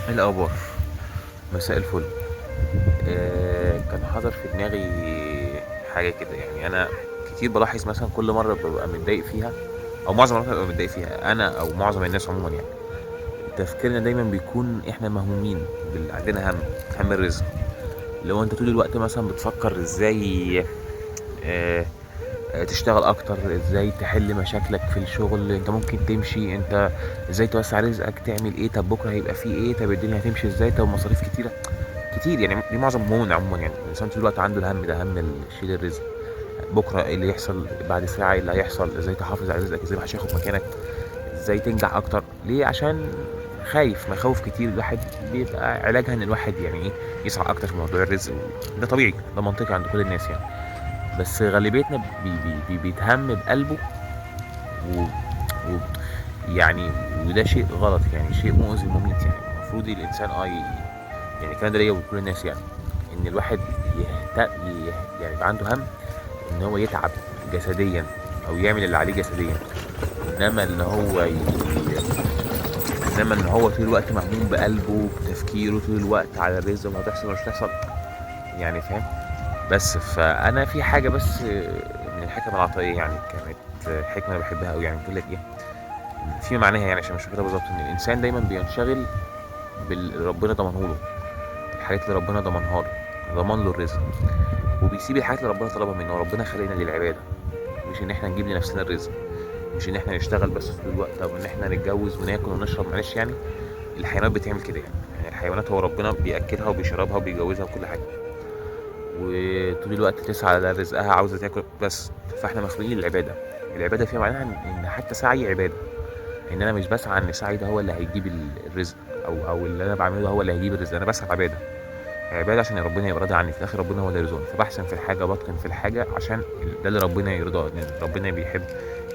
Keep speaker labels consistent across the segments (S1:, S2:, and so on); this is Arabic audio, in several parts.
S1: إيه الأخبار؟ مساء الفل. كان حاضر في دماغي حاجة كده، يعني أنا كتير بلاحظ مثلا كل مرة ببقى متضايق فيها، أو معظم المرات ببقى متضايق فيها أنا أو معظم الناس عموما. يعني تفكيرنا دايما بيكون إحنا مهمومين عندنا هم الرزق. لو أنت طول الوقت مثلا بتفكر إزاي آه، تشتغل اكتر، ازاي تحل مشاكلك في الشغل، انت ممكن تمشي، انت ازاي توسع رزقك، تعمل ايه، طب بكره هيبقى فيه ايه، طب الدنيا هتمشي ازاي، طب مصاريف كتيره كتير. يعني دي معظم همومنا عموما. يعني الانسان طول الوقت عنده الهم ده، هم شيل الرزق. بكره ايه اللي يحصل، بعد ساعه ايه اللي هيحصل، ازاي تحافظ على رزقك، ازاي محدش ياخد مكانك، ازاي تنجح اكتر. ليه؟ عشان خايف، مخاوف كتير. الواحد بيبقى علاجها ان الواحد يعني ايه، يسعى اكتر في موضوع الرزق. ده طبيعي، ده منطقي عند كل الناس يعني. بس غالبيتنا بيتهم بقلبه و... و... يعني وده شيء غلط، يعني شيء مؤذي مميت. يعني المفروض الانسان يعني الكلام ده ليا ولكل الناس. يعني ان الواحد يعني يبقى عنده هم ان هو يتعب جسديا او يعمل اللي عليه جسديا، انما ان هو انما ان هو طول الوقت مهموم بقلبه بتفكيره طول الوقت على الرزق وهتحصل ولا مش هتحصل. يعني فاهم؟ بس فانا في حاجه بس من الحكم العطائيه، يعني كانت حكمه انا بحبها قوي. يعني بتقول لك ايه في معناها، يعني عشان مش فاكرها بالظبط، ان الانسان دايما بينشغل باللي ربنا ضمنه له، الحاجات اللي ربنا ضمنها له، ضمن له الرزق، وبيسيب الحاجات اللي ربنا طلبها منه. وربنا خلقنا للعباده، مش ان احنا نجيب لنفسنا الرزق، مش ان احنا نشتغل بس طول الوقت، او ان احنا نتجوز وناكل ونشرب. معلش يعني الحيوانات بتعمل كده. يعني الحيوانات هو ربنا بياكلها وبيشربها وبيجوزها وكل حاجه، وطول الوقت تسعى على رزقها، عاوزه تاكل بس. فاحنا مخلوقين للعباده. العباده فيها معناها ان حتى سعي عباده، ان انا مش بسعى ان سعي ده هو اللي هيجيب الرزق، او اللي انا بعمله ده هو اللي هيجيب الرزق. انا بسعى عباده، عباده عشان ربنا يبقى راضي عني. في الاخر ربنا هو اللي يرزقني، فبحسن في الحاجه، بتقن في الحاجه عشان ده اللي ربنا يرضاه. لان ربنا بيحب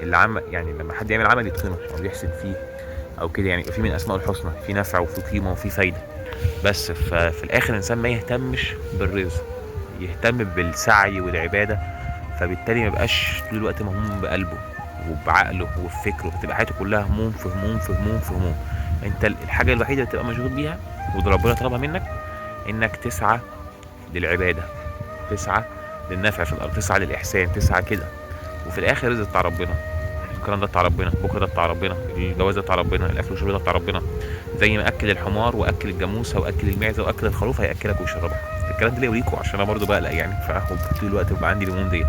S1: اللي عمل، يعني لما حد يعمل عمل يتقنه او يحسن فيه او كده، يعني يبقى في من اسماء الحسنى، في نفع وفي قيمه وفي فايده. بس ففي الاخر الانسان ما يهتمش بالرزق، يهتم بالسعي والعباده، فبالتالي ما يبقاش طول الوقت مهموم بقلبه وبعقله وبفكره، بتبقى حياته كلها هموم في هموم في هموم في هموم. انت الحاجه الوحيده اللي تبقى مشغول بيها وده ربنا طلبها منك، انك تسعى للعباده، تسعى للنفع في الارض، تسعى للاحسان، تسعى كده. وفي الاخر الرزق بتاع ربنا، الكلام ده بتاع ربنا، بكره ده بتاع ربنا، الجواز ده بتاع ربنا، الاكل والشرب ده بتاع ربنا. زي ما اكل الحمار واكل الجاموسه واكل المعزه واكل الخروف هياكلك ويشربك. الكلام ده ليه وليكوا، عشان انا برضو بقلق يعني، طول الوقت بيبقى عندي الهموم ديت.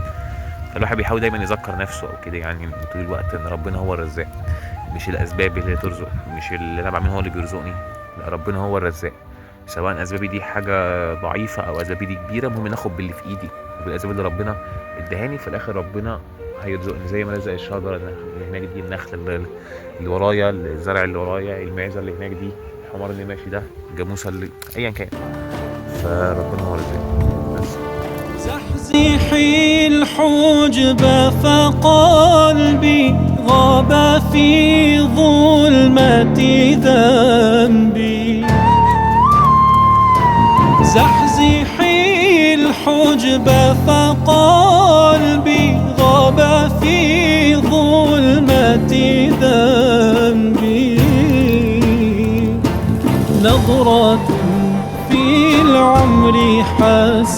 S1: فالواحد بيحاول دايما يذكر نفسه او كده، يعني طول الوقت ان ربنا هو الرزاق، مش الاسباب اللي ترزق، مش اللي انا بعمله هو اللي بيرزقني. لا، ربنا هو الرزاق. سواء اسبابي دي حاجه ضعيفه او اسبابي دي كبيره، المهم ناخد باللي في ايدي وبالاسباب اللي ربنا ادهاني. في الاخر ربنا هيرزقني زي ما رزق الشجره اللي هناك دي، النخل اللي ورايا، الزرع اللي ورايا، المعزه اللي هناك دي، الحمار اللي ماشي ده، الجاموسه اللي ايا كان. فربنا هو الرزاق بس.
S2: زحزحي الحجب فقلبي غاب في ظلمة ذنبي. زحزحي الحجب فقلبي غاب في ظلمة ذنبي. نظرة في العمر حسن